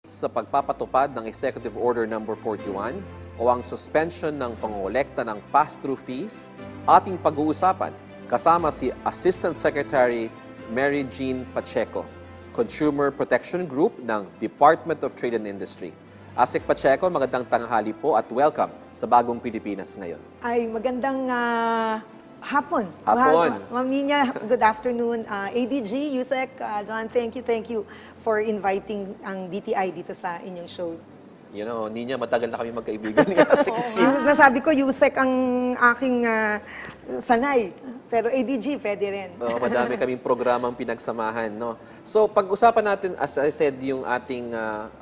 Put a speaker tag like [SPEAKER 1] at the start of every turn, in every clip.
[SPEAKER 1] sa pagpapatupad ng Executive Order No. 41 o ang suspension ng pangolekta ng pass-through fees, ating pag-uusapan kasama si Assistant Secretary Mary Jean Pacheco, Consumer Protection Group ng Department of Trade and Industry. Asik Pacheco, magandang tanghali po at welcome sa Bagong Pilipinas ngayon.
[SPEAKER 2] Ay, magandang hapon.
[SPEAKER 1] Hapon.
[SPEAKER 2] Ma'am Nina, good afternoon. ADG, Yusek, John, thank you for inviting ang DTI dito sa inyong show.
[SPEAKER 1] You know, Nina, matagal na kami magkaibigan ni Asik Jean.
[SPEAKER 2] Nasabi ko, Yusek ang aking sanay. Pero ADG, pwede rin.
[SPEAKER 1] Madami kaming programang pinagsamahan, no? So, pag-usapan natin, as I said, yung ating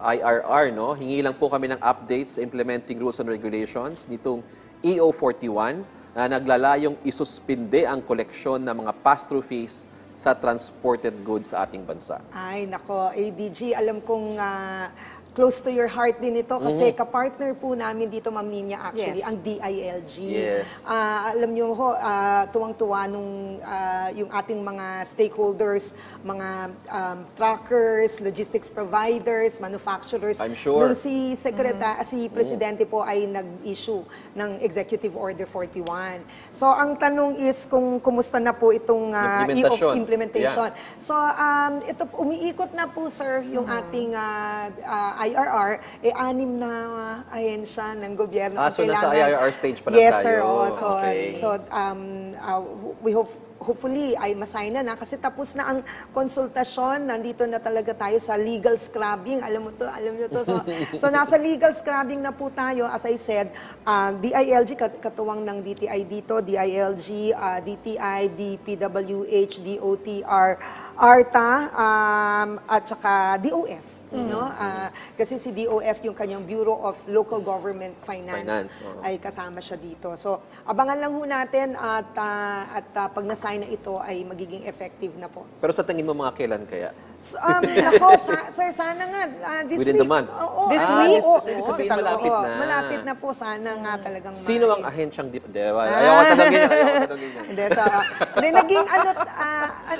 [SPEAKER 1] IRR, no? Hingi lang po kami ng updates sa implementing rules and regulations nitong EO41 na naglalayong isuspinde ang koleksyon ng mga pass-through fees sa transported goods sa ating bansa.
[SPEAKER 2] Ay, nako, ADG, alam kong close to your heart din ito kasi kapartner po namin dito, Ma'am Nina, actually,
[SPEAKER 3] Yes.
[SPEAKER 2] ang DILG.
[SPEAKER 1] Yes.
[SPEAKER 2] Alam niyo ho, tuwang-tuwa nung yung ating mga stakeholders, mga truckers, logistics providers, manufacturers.
[SPEAKER 1] I'm sure.
[SPEAKER 2] Nung si Presidente po ay nag-issue ng Executive Order 41. So, ang tanong is kung kumusta na po itong implementation.
[SPEAKER 1] Yeah.
[SPEAKER 2] So, ito, umiikot na po, sir, yung ating IRR, anim na ahensya ng gobyerno.
[SPEAKER 1] So nasa IRR stage pa lang
[SPEAKER 2] yes,
[SPEAKER 1] tayo.
[SPEAKER 2] Sir.
[SPEAKER 1] Okay.
[SPEAKER 2] We hopefully ay masign na kasi tapos na ang konsultasyon. Nandito na talaga tayo sa legal scrubbing. Alam nyo to. So nasa legal scrubbing na po tayo. As I said, DILG, katuwang ng DTI dito, DILG, DTI, DPWH, DOTR, ARTA, at saka DOF. No? Kasi si DOF, yung kanyang Bureau of Local Government Finance, ay kasama siya dito. So, abangan lang ho natin at pag na-sign na ito ay magiging effective na po.
[SPEAKER 1] Pero sa tingin mo mga kailan kaya?
[SPEAKER 2] Nako, sir, sana nga this
[SPEAKER 1] Within
[SPEAKER 2] week.
[SPEAKER 1] the month?
[SPEAKER 2] This
[SPEAKER 3] week?
[SPEAKER 1] Malapit na.
[SPEAKER 2] Malapit na po, sana nga talagang
[SPEAKER 1] Sino ang ahensyang Ayaw ko tanongin niya.
[SPEAKER 2] Hindi,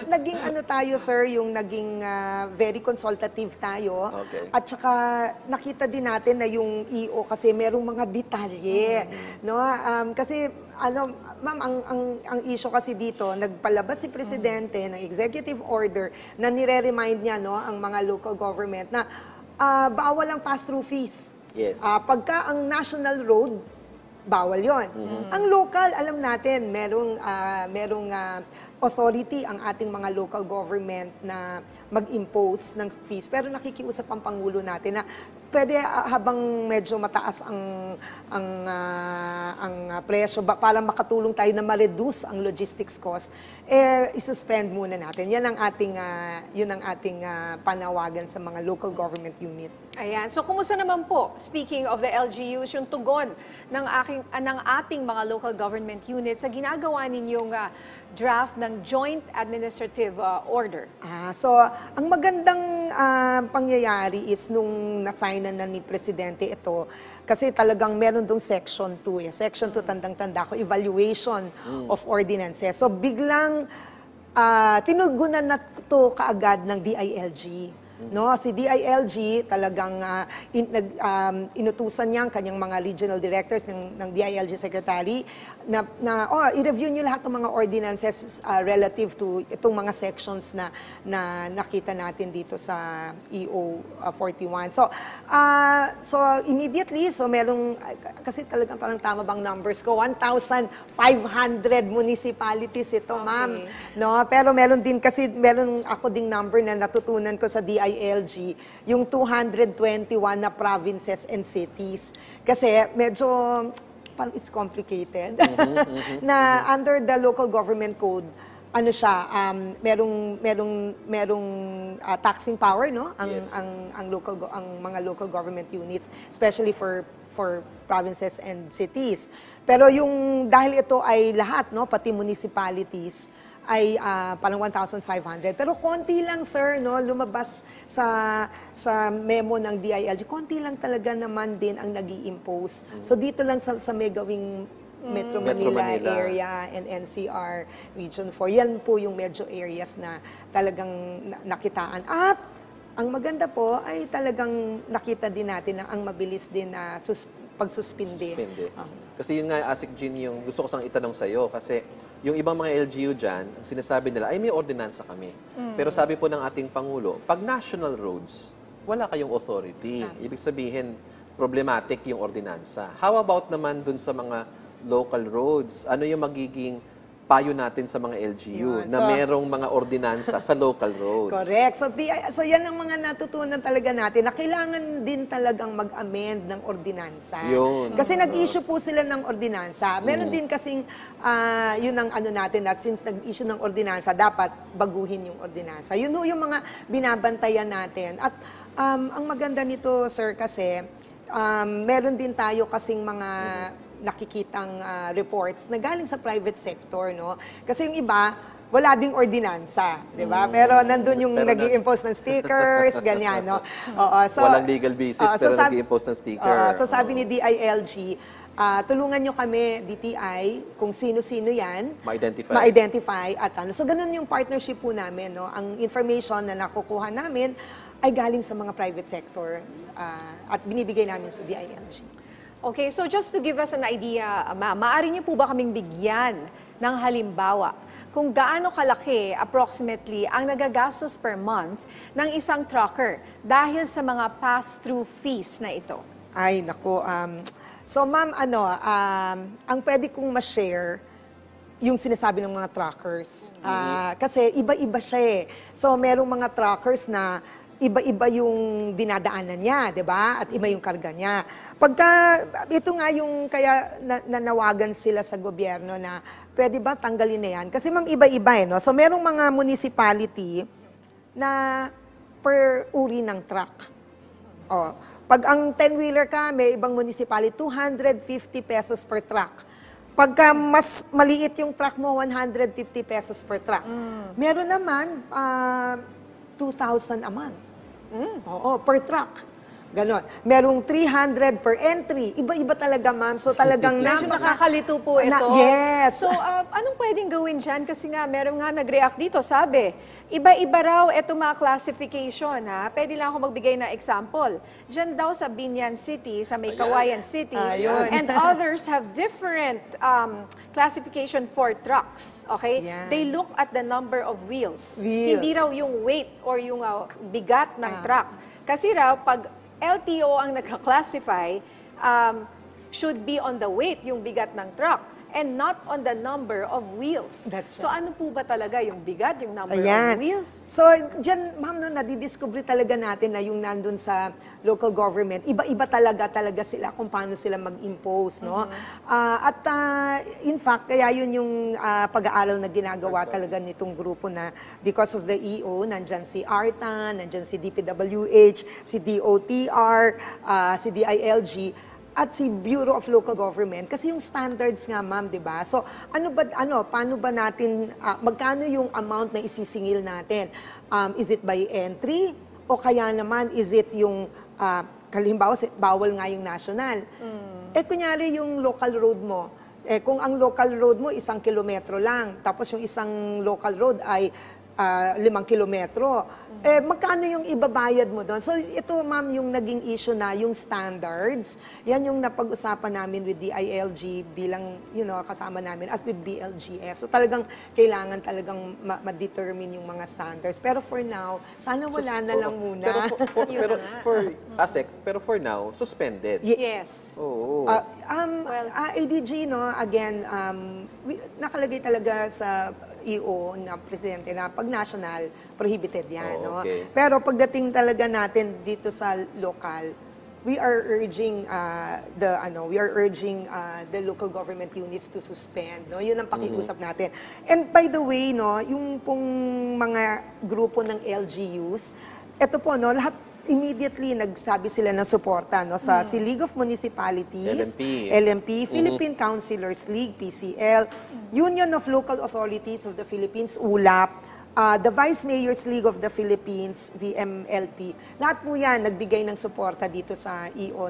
[SPEAKER 2] naging ano tayo, sir, yung naging very consultative tayo.
[SPEAKER 1] Okay.
[SPEAKER 2] At saka nakita din natin na yung EO kasi merong mga detalye, no? Kasi ma'am, ang issue kasi dito, nagpalabas si Presidente ng executive order na nire-remind niya, no, ang mga local government na bawal ang pass-through fees.
[SPEAKER 1] Yes.
[SPEAKER 2] Pagka ang national road, bawal yon. Ang local, alam natin, merong authority ang ating mga local government na mag-impose ng fees. Pero nakikiusap ang Pangulo natin na pwede habang medyo mataas ang presyo para makatulong tayo na ma-reduce ang logistics cost, isuspend muna natin. Yun ang ating panawagan sa mga local government unit.
[SPEAKER 3] Ayan. So, kumusta naman po, speaking of the LGUs, yung tugon ng ating mga local government units sa ginagawa ninyong draft ng Joint Administrative Order?
[SPEAKER 2] So, ang magandang pangyayari is nung nasignan na ni Presidente ito, kasi talagang meron dong Section 2. Section 2, tandang-tanda ko, evaluation of ordinances. So, biglang tinugunan na ito kaagad ng DILG. No, si DILG talagang inutusan niya ang kanyang mga regional directors ng DILG secretary na i-review niyo lahat ng mga ordinances relative to itong mga sections na nakita natin dito sa EO 41. So immediately, merong kasi talagang parang tama bang numbers ko, 1,500 municipalities ito, ma'am. No, pero meron ako ding number na natutunan ko sa DILG, yung 221 na provinces and cities. Kasi medyo parang it's complicated. Na under the local government code, merong taxing power, no? Ang mga local government units, especially for provinces and cities. Pero yung dahil ito ay lahat, no, pati municipalities, ay parang 1,500. Pero konti lang, sir, no, lumabas sa memo ng DILG. Konti lang talaga naman din ang nag-i-impose. So dito lang sa may gawing Metro Manila area and NCR Region 4. Yan po yung medyo areas na talagang nakitaan. At ang maganda po ay talagang nakita din natin na ang mabilis din na pagsuspindi.
[SPEAKER 1] Suspende. Kasi yun nga, Asik Jean, yung gusto ko sang itanong sa'yo. Kasi yung ibang mga LGU dyan, ang sinasabi nila, ay may ordinansa kami. Pero sabi po ng ating Pangulo, pag national roads, wala kayong authority. Ibig sabihin, problematic yung ordinansa. How about naman dun sa mga local roads? Ano yung magiging payo natin sa mga LGU
[SPEAKER 2] Yun.
[SPEAKER 1] na
[SPEAKER 2] So,
[SPEAKER 1] merong mga ordinansa sa local roads?
[SPEAKER 2] Correct. So yan ang mga natutunan talaga natin na kailangan din talagang mag-amend ng ordinansa.
[SPEAKER 1] Yun.
[SPEAKER 2] Kasi nag-issue po sila ng ordinansa. Meron din kasing, yun ang ano natin, that since nag-issue ng ordinansa, dapat baguhin yung ordinansa. Yun yung mga binabantayan natin. At ang maganda nito, sir, kasi meron din tayo kasing mga nakikitang reports na galing sa private sector, no? Kasi yung iba, wala ding ordinansa, di ba? Pero nandun yung nag-i-impose ng stickers, ganyan, no? Oo, so,
[SPEAKER 1] walang legal basis, pero nag-i-impose ng sticker.
[SPEAKER 2] So sabi ni DILG, tulungan nyo kami, DTI, kung sino-sino yan. Ma-identify. At ano. So ganun yung partnership po namin, no? Ang information na nakukuha namin ay galing sa mga private sector at binibigay namin sa DILG.
[SPEAKER 3] Okay, so just to give us an idea, ma'am, maaari niyo po ba kaming bigyan ng halimbawa kung gaano kalaki approximately ang nagagastos per month ng isang trucker dahil sa mga pass-through fees na ito?
[SPEAKER 2] Ay, naku. So ma'am, ang pwede kong ma-share yung sinasabi ng mga truckers. Kasi iba-iba siya eh. So merong mga truckers na iba-iba yung dinadaanan niya, 'di ba? At iba yung karga niya. Pagka ito nga yung kaya nanawagan sila sa gobyerno na pwede ba tanggalin na yan? Kasi ma'am iba-iba eh, no? So merong mga municipality na per uri ng truck. Oh, pag ang 10-wheeler ka, may ibang municipality 250 pesos per truck. Pagka mas maliit yung truck mo, 150 pesos per truck. Meron naman 2,000 a month. Oo, per truck. Ganon. Merong 300 per entry. Iba-iba talaga, ma'am. So talagang
[SPEAKER 3] Medyo nakakalito po ito.
[SPEAKER 2] Yes.
[SPEAKER 3] So, anong pwedeng gawin dyan? Kasi nga, meron nga nag-react dito. Sabi, iba-iba raw ito mga classification, ha? Pwede lang ako magbigay na example. Diyan daw sa Binyan City, sa may Kawayan City, and others have different classification for trucks, okay?
[SPEAKER 2] Yan.
[SPEAKER 3] They look at the number of wheels.
[SPEAKER 2] Wheels.
[SPEAKER 3] Hindi raw yung weight or yung bigat ng truck. Kasi raw, pag LTO ang nagka-classify, should be on the weight, yung bigat ng truck, and not on the number of wheels.
[SPEAKER 2] That's
[SPEAKER 3] So
[SPEAKER 2] right.
[SPEAKER 3] ano po ba talaga yung bigat, yung number
[SPEAKER 2] Ayan.
[SPEAKER 3] of wheels?
[SPEAKER 2] So, dyan, ma'am, no, nadidiscover talaga natin na yung nandun sa local government, iba-iba talaga sila kung paano sila mag-impose, no? In fact, kaya yun yung pag-aaral na ginagawa talaga nitong grupo na because of the EO, nandyan si ARTA, nandyan si DPWH, si DOTR, si DILG, at si Bureau of Local Government kasi yung standards nga ma'am, 'di ba? So paano ba natin magkano yung amount na isisingil natin? Is it by entry o kaya naman is it yung halimbawa bawal nga yung national. Kunyari yung local road mo. Kung ang local road mo 1 kilometro lang, tapos yung isang local road ay 5 kilometro. Magkano yung ibabayad mo doon? So ito ma'am yung naging issue na yung standards. Yan yung napag-usapan namin with DILG bilang kasama namin at with BLGF. So talagang kailangan talagang ma-determine yung mga standards. Pero for now, sana wala na lang muna.
[SPEAKER 1] Pero for now, suspended.
[SPEAKER 3] Yes.
[SPEAKER 1] Oo.
[SPEAKER 2] ADG, no, again, nakalagay talaga sa EO na presidente na pag national, prohibited yan.
[SPEAKER 1] Okay.
[SPEAKER 2] Pero pagdating talaga natin dito sa local, we are urging the local government units to suspend. No? Yun ang pakiusap natin. And by the way, no, yung pong mga grupo ng LGUs, ito po, no, lahat immediately nagsabi sila ng suporta sa si League of Municipalities, LMP, Philippine Councilors League, PCL, Union of Local Authorities of the Philippines, ULAP, the Vice Mayors League of the Philippines, VMLP, lahat po yan nagbigay ng suporta dito sa EO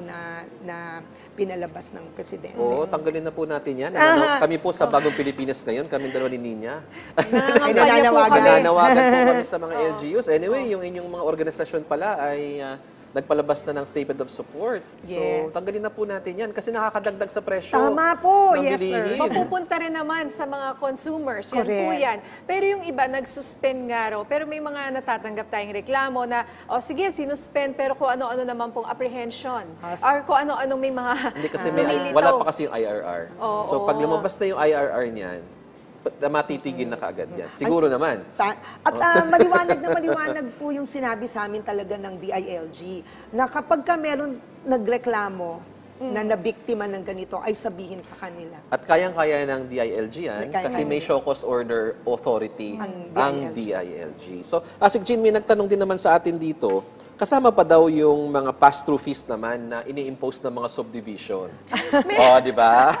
[SPEAKER 2] na pinalabas ng Presidente.
[SPEAKER 1] Oo, tanggalin na po natin yan. Ano, kami po sa Bagong Pilipinas ngayon, kami dalawa ni Ninya.
[SPEAKER 3] Nangangampanya po kami.
[SPEAKER 1] Nananawagan po kami sa mga LGUs. Anyway, yung inyong mga organisasyon pala ay nagpalabas na ng statement of support.
[SPEAKER 2] Yes.
[SPEAKER 1] So, tanggalin na po natin yan kasi nakakadagdag sa presyo.
[SPEAKER 2] Tama po,
[SPEAKER 1] ng
[SPEAKER 2] yes, sir.
[SPEAKER 1] bilihin.
[SPEAKER 3] Mapupunta rin naman sa mga consumers. Yan po
[SPEAKER 2] Correct.
[SPEAKER 3] yan. Pero yung iba, nag-suspend nga raw. Pero may mga natatanggap tayong reklamo na, sige, sinuspend, pero kung ano-ano naman pong apprehension. Or kung ano-ano may mga
[SPEAKER 1] Hindi kasi
[SPEAKER 3] nililitaw.
[SPEAKER 1] wala pa kasi yung IRR.
[SPEAKER 3] Oo.
[SPEAKER 1] So, pag lumabas na yung IRR niyan, matitigil na kaagad yan. Siguro naman.
[SPEAKER 2] Maliwanag po yung sinabi sa amin talaga ng DILG na kapag ka meron nagreklamo na nabiktima ng ganito, ay sabihin sa kanila.
[SPEAKER 1] At kayang-kaya ng DILG yan
[SPEAKER 2] Kaya-kaya
[SPEAKER 1] kasi may
[SPEAKER 2] nila.
[SPEAKER 1] show cause order authority
[SPEAKER 2] Ang
[SPEAKER 1] ang DILG. So, Asik Jean, may nagtanong din naman sa atin dito, kasama pa daw yung mga pass-through fees naman na ini-impose ng mga subdivision. Di ba?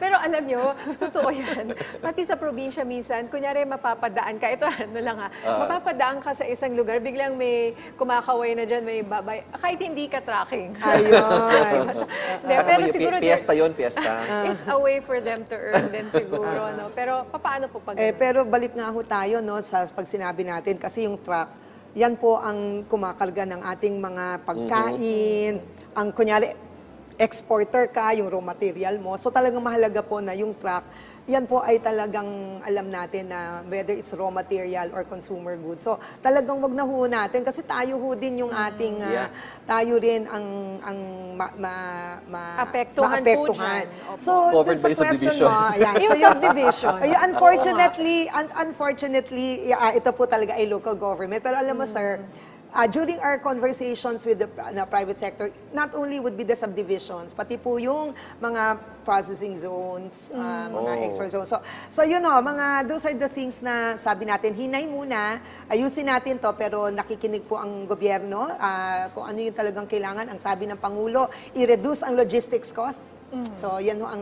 [SPEAKER 3] Pero alam nyo, totoo yan. Pati sa probinsya minsan, kunyari mapapadaan ka, ito ano lang ha, mapapadaan ka sa isang lugar, biglang may kumakaway na dyan, may babay, kahit hindi ka tracking.
[SPEAKER 2] Ayun.
[SPEAKER 3] Pero siguro,
[SPEAKER 1] Piyesta yun, piyesta.
[SPEAKER 3] it's a way for them to earn din siguro. No? Pero paano po pag
[SPEAKER 2] Pero balik nga ho tayo no, sa pag sinabi natin, kasi yung truck, yan po ang kumakarga ng ating mga pagkain, ang kunyari, exporter ka, yung raw material mo. So talagang mahalaga po na yung truck, yan po ay talagang alam natin na whether it's raw material or consumer goods. So talagang wag na ho natin kasi tayo ho din yung ating, tayo rin ang
[SPEAKER 3] Apektuhan po dyan. Opo.
[SPEAKER 2] So
[SPEAKER 1] Covered
[SPEAKER 2] dun sa
[SPEAKER 1] by
[SPEAKER 2] question
[SPEAKER 1] subdivision.
[SPEAKER 2] mo, ayan.
[SPEAKER 3] Yung
[SPEAKER 2] So,
[SPEAKER 3] subdivision.
[SPEAKER 2] Unfortunately, ito po talaga ay local government. Pero alam mo, sir, during our conversations with the private sector, not only would be the subdivisions, pati po yung mga processing zones, mga export zones. So you know, those are the things na sabi natin, hinay muna, ayusin natin to, pero nakikinig po ang gobyerno, kung ano yung talagang kailangan. Ang sabi ng Pangulo, i-reduce ang logistics cost. So yan ho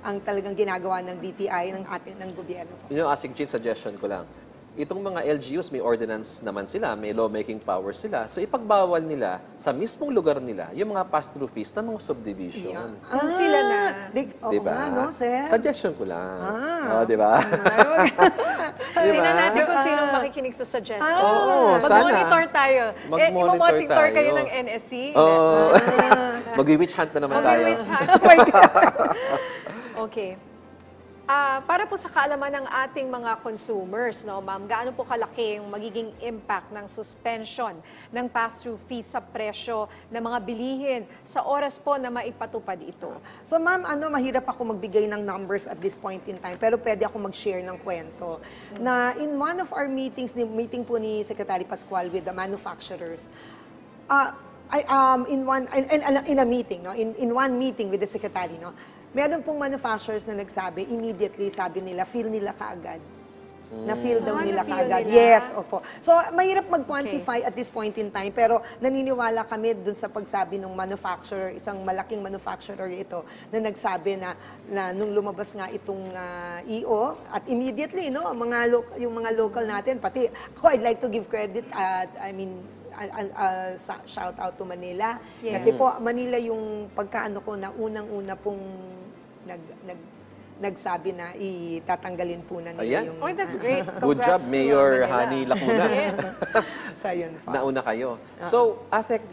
[SPEAKER 2] ang talagang ginagawa ng DTI, ng gobyerno.
[SPEAKER 1] Yun yung Asik Jean, suggestion ko lang. Itong mga LGUs, may ordinance naman sila, may lawmaking power sila. So ipagbawal nila sa mismong lugar nila yung mga pass-through fees ng mga subdivision.
[SPEAKER 3] sila na?
[SPEAKER 1] Diba?
[SPEAKER 2] Nga, no, sir?
[SPEAKER 1] Suggestion ko lang. Di ba?
[SPEAKER 3] Tingnan natin kung sino makikinig sa suggestion.
[SPEAKER 1] Oo, sana.
[SPEAKER 3] Mag-monitor tayo.
[SPEAKER 1] Mag-monitor
[SPEAKER 3] Imo-monitor kayo
[SPEAKER 1] tayo.
[SPEAKER 3] ng NSC.
[SPEAKER 1] Mag-witch hunt na naman tayo.
[SPEAKER 3] Mag-witch hunt. Okay. Para po sa kaalaman ng ating mga consumers, no, ma'am, gaano po kalaki yung magiging impact ng suspension ng pass-through fees sa presyo ng mga bilihin sa oras po na maipatupad ito?
[SPEAKER 2] So ma'am, mahirap ako magbigay ng numbers at this point in time, pero pwede ako mag-share ng kwento. Na in one of our meetings, meeting po ni Secretary Pascual with the manufacturers, in a meeting, no, in one meeting with the Secretary, no, meron pong manufacturers na nagsabi, immediately sabi nila, feel nila kaagad. Na-feel daw nila
[SPEAKER 3] na-feel
[SPEAKER 2] kaagad.
[SPEAKER 3] nila?
[SPEAKER 2] Yes, opo. So, mahirap mag-quantify at this point in time, pero naniniwala kami dun sa pagsabi ng manufacturer, isang malaking manufacturer ito, na nagsabi na nung lumabas nga itong EO, at immediately, no, yung mga local natin, pati ako, I'd like to give credit, shout out to Manila.
[SPEAKER 3] Yes.
[SPEAKER 2] Kasi po, Manila yung pagkaano ko na unang-una pong nagsabi na itatanggalin po na nila
[SPEAKER 1] Ayan.
[SPEAKER 2] yung...
[SPEAKER 3] Oh, that's great.
[SPEAKER 1] Good job,
[SPEAKER 3] Congrats to
[SPEAKER 1] Mayor
[SPEAKER 3] Manila.
[SPEAKER 1] Hani Lacuna.
[SPEAKER 3] Yes.
[SPEAKER 2] So, yun po.
[SPEAKER 1] Nauna kayo. So, Asek,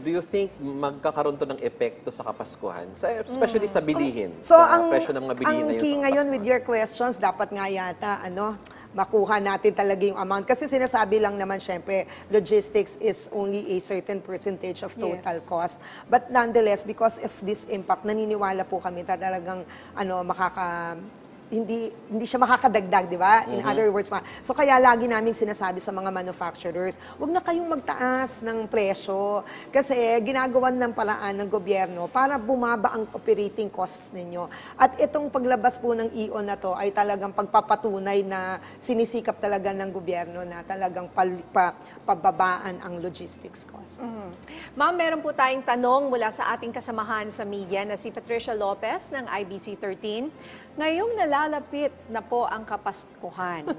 [SPEAKER 1] do you think magkakaroon to ng epekto sa Kapaskuhan? Especially sa bilihin,
[SPEAKER 2] So,
[SPEAKER 1] sa presyo ng mga bilihin
[SPEAKER 2] ang
[SPEAKER 1] ngayon
[SPEAKER 2] key
[SPEAKER 1] sa
[SPEAKER 2] ngayon
[SPEAKER 1] Kapaskuhan?
[SPEAKER 2] with your questions, dapat nga yata, makuha natin talaga yung amount. Kasi sinasabi lang naman, syempre, logistics is only a certain percentage of total
[SPEAKER 3] Yes.
[SPEAKER 2] cost. But nonetheless, because of this impact, naniniwala po kami talagang, hindi siya makakadagdag, di ba? In other words, so kaya lagi naming sinasabi sa mga manufacturers, huwag na kayong magtaas ng presyo kasi ginagawan ng paraan ng gobyerno para bumaba ang operating costs ninyo. At itong paglabas po ng EO na to ay talagang pagpapatunay na sinisikap talaga ng gobyerno na talagang pababaan ang logistics cost.
[SPEAKER 3] Ma'am, meron po tayong tanong mula sa ating kasamahan sa media na si Patricia Lopez ng IBC 13. Ngayong nalalapit na po ang Kapaskuhan,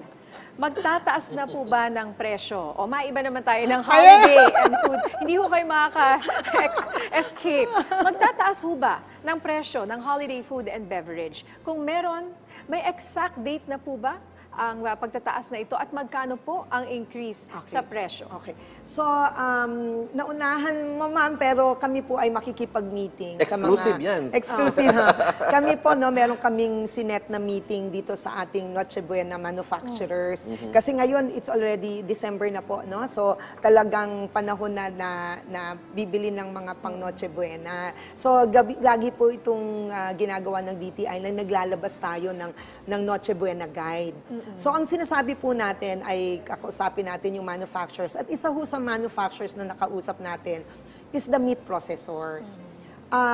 [SPEAKER 3] magtataas na po ba ng presyo? O maiba naman tayo ng holiday and food. Hindi ho kayo makaka-escape. Magtataas ho ba ng presyo ng holiday food and beverage? Kung meron, may exact date na po ba ang pagtataas na ito at magkano po ang increase sa presyo?
[SPEAKER 2] Okay. So, naunahan mo ma'am, pero kami po ay makikipag-meeting.
[SPEAKER 1] Exclusive yan.
[SPEAKER 2] Exclusive. Kami po, no, meron kaming sinet na meeting dito sa ating Noche Buena manufacturers. Kasi ngayon, it's already December na po, no? So, talagang panahon na bibili ng mga pang Noche Buena. So, lagi po itong ginagawa ng DTI na naglalabas tayo ng Noche Buena Guide. So, ang sinasabi po natin ay kakausapin natin yung manufacturers. At isa ho sa manufacturers na nakausap natin is the meat processors.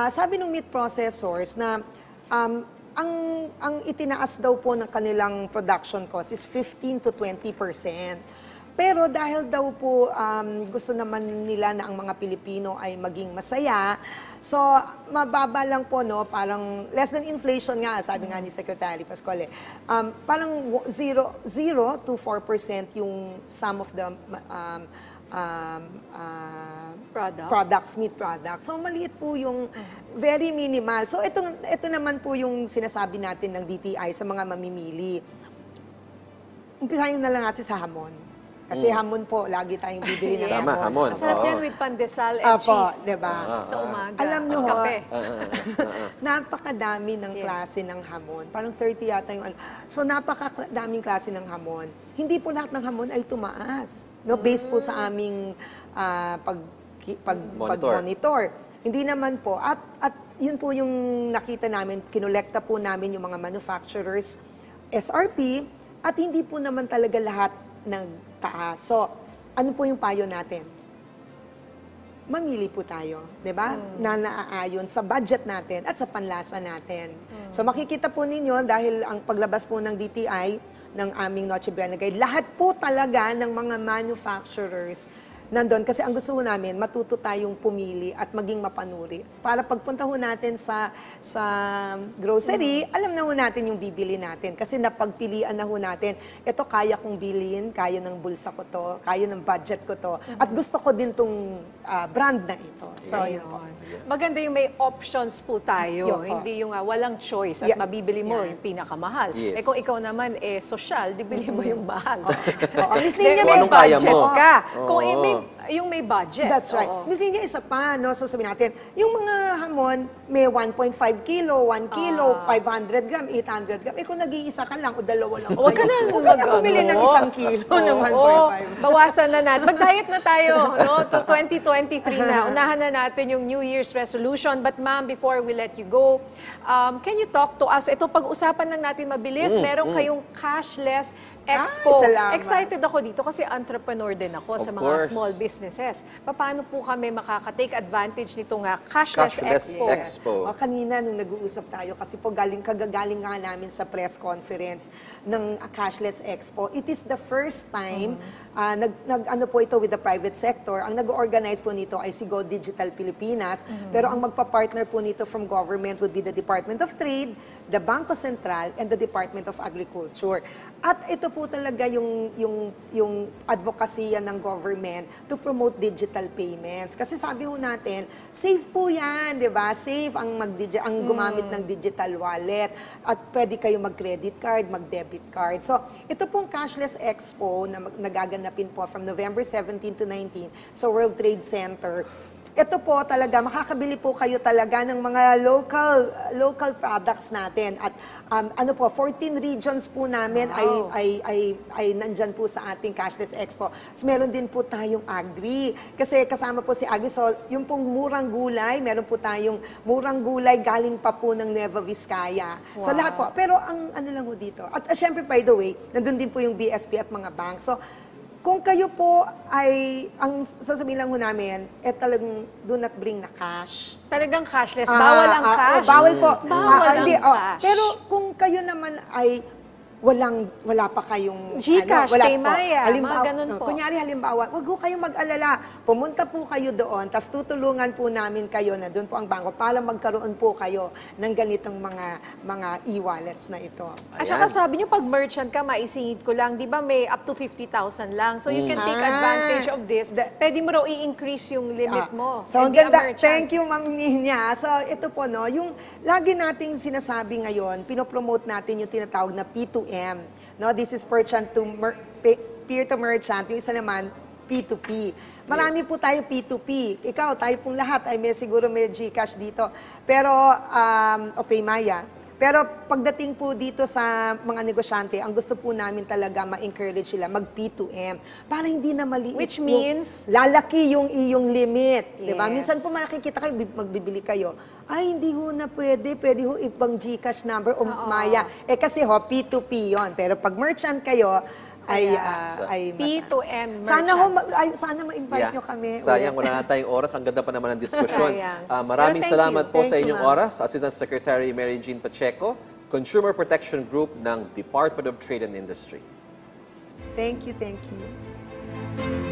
[SPEAKER 2] Sabi ng meat processors na ang itinaas daw po ng kanilang production cost is 15 to 20%. Pero dahil daw po gusto naman nila na ang mga Pilipino ay maging masaya, so mababa lang po, no, parang less than inflation nga, sabi nga ni Secretary Pascual, parang 0 to 4% yung some of the products, meat products. So maliit po yung very minimal. So ito naman po yung sinasabi natin ng DTI sa mga mamimili. Umpisahin na lang natin sa hamon. Kasi hamon po, lagi tayong bibili ng
[SPEAKER 3] Yes.
[SPEAKER 1] Tama, hamon.
[SPEAKER 3] Masarap
[SPEAKER 1] Oo.
[SPEAKER 3] yan with pandesal and cheese.
[SPEAKER 2] Diba?
[SPEAKER 3] Sa umaga.
[SPEAKER 2] Alam nyo,
[SPEAKER 3] Kape.
[SPEAKER 2] napakadami ng
[SPEAKER 3] Yes.
[SPEAKER 2] klase ng hamon. Parang 30 yata yung ano. So, napakadaming klase ng hamon. Hindi po lahat ng hamon ay tumaas. No? Based po sa aming pag-monitor. Hindi naman po. At yun po yung nakita namin, kinolekta po namin yung mga manufacturers SRP at hindi po naman talaga lahat nagtaas. So, ano po yung payo natin? Mamili po tayo, di ba? Na naaayon sa budget natin at sa panlasa natin. So, makikita po ninyo dahil ang paglabas po ng DTI, ng aming Noche Buena Guide, lahat po talaga ng mga manufacturers nandun. Kasi ang gusto ho namin, matuto tayong pumili at maging mapanuri. Para pagpunta ho natin sa grocery, alam na ho natin yung bibili natin. Kasi napagpilian na ho natin, ito kaya kong bilhin, kaya ng bulsa ko to, kaya ng budget ko to. At gusto ko din tong brand na ito. So, yun po.
[SPEAKER 3] Maganda yung may options po tayo.
[SPEAKER 2] Yun po.
[SPEAKER 3] Hindi yung walang choice at
[SPEAKER 2] Yeah.
[SPEAKER 3] mabibili mo
[SPEAKER 2] Yeah.
[SPEAKER 3] yung pinakamahal.
[SPEAKER 1] Yes.
[SPEAKER 3] Eh kung ikaw naman sosyal, di bili mo yung mahal.
[SPEAKER 2] Miss
[SPEAKER 3] Hindi,
[SPEAKER 2] Linya,
[SPEAKER 1] Kung
[SPEAKER 3] may
[SPEAKER 1] anong kaya
[SPEAKER 3] budget
[SPEAKER 1] mo.
[SPEAKER 3] ka.
[SPEAKER 1] Oo.
[SPEAKER 3] Kung yung may budget.
[SPEAKER 2] That's right.
[SPEAKER 3] Oo.
[SPEAKER 2] Miss Linya, isa pa, no? So sabihin natin, yung mga hamon, may 1.5 kilo, 1 kilo, 500 gram, 800 gram. Eh kung nag-iisa ka lang o dalawa lang
[SPEAKER 3] Huwag ka na
[SPEAKER 2] Huwag ka na bumili ng 1 kilo ng 1.5.
[SPEAKER 3] Bawasan na natin. Mag-diet na tayo, no? To 2023 na. Unahan na natin yung New Year's resolution. But ma'am, before we let you go, can you talk to us? Ito, pag-usapan lang natin mabilis. Meron kayong cashless Expo.
[SPEAKER 2] salamat.
[SPEAKER 3] Excited ako dito kasi entrepreneur din ako
[SPEAKER 1] Of
[SPEAKER 3] sa mga
[SPEAKER 1] course.
[SPEAKER 3] small businesses. Paano po kami makaka-take advantage nitong cashless
[SPEAKER 1] Cashless
[SPEAKER 3] Expo?
[SPEAKER 1] Expo.
[SPEAKER 2] O, kanina nung nag-uusap tayo, kasi po kagagaling nga namin sa press conference ng Cashless Expo, it is the first time, ano po ito with the private sector, ang nag-organize po nito ay si Go Digital Pilipinas, pero ang magpa-partner po nito from government would be the Department of Trade, the Bangko Sentral, and the Department of Agriculture. At ito po talaga yung advokasya ng government to promote digital payments. Kasi sabi ho natin, safe po yan, di ba? Safe ang gumamit ng digital wallet at pwede kayo mag-credit card, mag-debit card. So, ito pong Cashless Expo na nagaganapin po from November 17 to 19 sa World Trade Center. Ito po talaga, makakabili po kayo talaga ng mga local products natin. At 14 regions po namin ay nandyan po sa ating Cashless Expo. So, meron din po tayong agri. Kasi kasama po si Agri. So, yung pong murang gulay, meron po tayong murang gulay galing pa po ng Nueva Vizcaya. Wow. So, lahat po. Pero ang ano lang po dito. At syempre, by the way, nandun din po yung BSP at mga bank. So, kung kayo po ay, ang sasabihin lang ho namin, talagang do not bring na cash.
[SPEAKER 3] Talagang cashless. Bawal ang cash?
[SPEAKER 2] Bawal po.
[SPEAKER 3] Bawal ang
[SPEAKER 2] Hindi,
[SPEAKER 3] cash.
[SPEAKER 2] pero kung kayo naman ay wala pa kayong
[SPEAKER 3] GCash,
[SPEAKER 2] wala
[SPEAKER 3] Paymaya,
[SPEAKER 2] po.
[SPEAKER 3] mga ganun po.
[SPEAKER 2] Kunyari halimbawa, wag ho kayong mag-alala. Pumunta po kayo doon, tas tutulungan po namin kayo na doon po ang bangko para magkaroon po kayo ng ganitong mga e-wallets na ito.
[SPEAKER 3] At saka sabi niyo, pag merchant ka, maisingit ko lang, di ba may up to 50,000 lang. So you can take advantage of this. Pwede mo raw i-increase yung limit mo.
[SPEAKER 2] So, ang
[SPEAKER 3] And be a
[SPEAKER 2] ganda.
[SPEAKER 3] merchant.
[SPEAKER 2] Thank you, Ma'am Ninya. So, ito po, no, yung lagi nating sinasabi ngayon, pinopromote natin yung tinatawag na P2M. No, this is peer to merchant. Yung isa naman, P2P. Marami po tayo P2P. Ikaw, tayo pong lahat ay siguro may GCash dito. Pero, o Paymaya. Pero pagdating po dito sa mga negosyante, ang gusto po namin talaga ma-encourage sila mag P2M para hindi na maliit.
[SPEAKER 3] Which means?
[SPEAKER 2] Lalaki yung iyong limit. Diba?
[SPEAKER 3] Yes.
[SPEAKER 2] Minsan po makikita kayo, magbibili kayo. Ay, hindi ho na pwede. Pwede ho ibang GCash number o Maya. Eh kasi ho, P2P yon. Pero pag merchant kayo, ay
[SPEAKER 3] P2M merchant.
[SPEAKER 2] Sana ma-invite nyo kami.
[SPEAKER 1] Sayang, wala na tayong oras. Ang ganda pa naman ng diskusyon.
[SPEAKER 3] Sayang.
[SPEAKER 1] Maraming
[SPEAKER 3] Pero thank
[SPEAKER 1] salamat
[SPEAKER 3] you.
[SPEAKER 1] po sa
[SPEAKER 2] Thank you,
[SPEAKER 1] inyong
[SPEAKER 2] ma'am.
[SPEAKER 1] oras. Assistant Secretary Mary Jean Pacheco, Consumer Protection Group ng Department of Trade and Industry.
[SPEAKER 2] Thank you, thank you.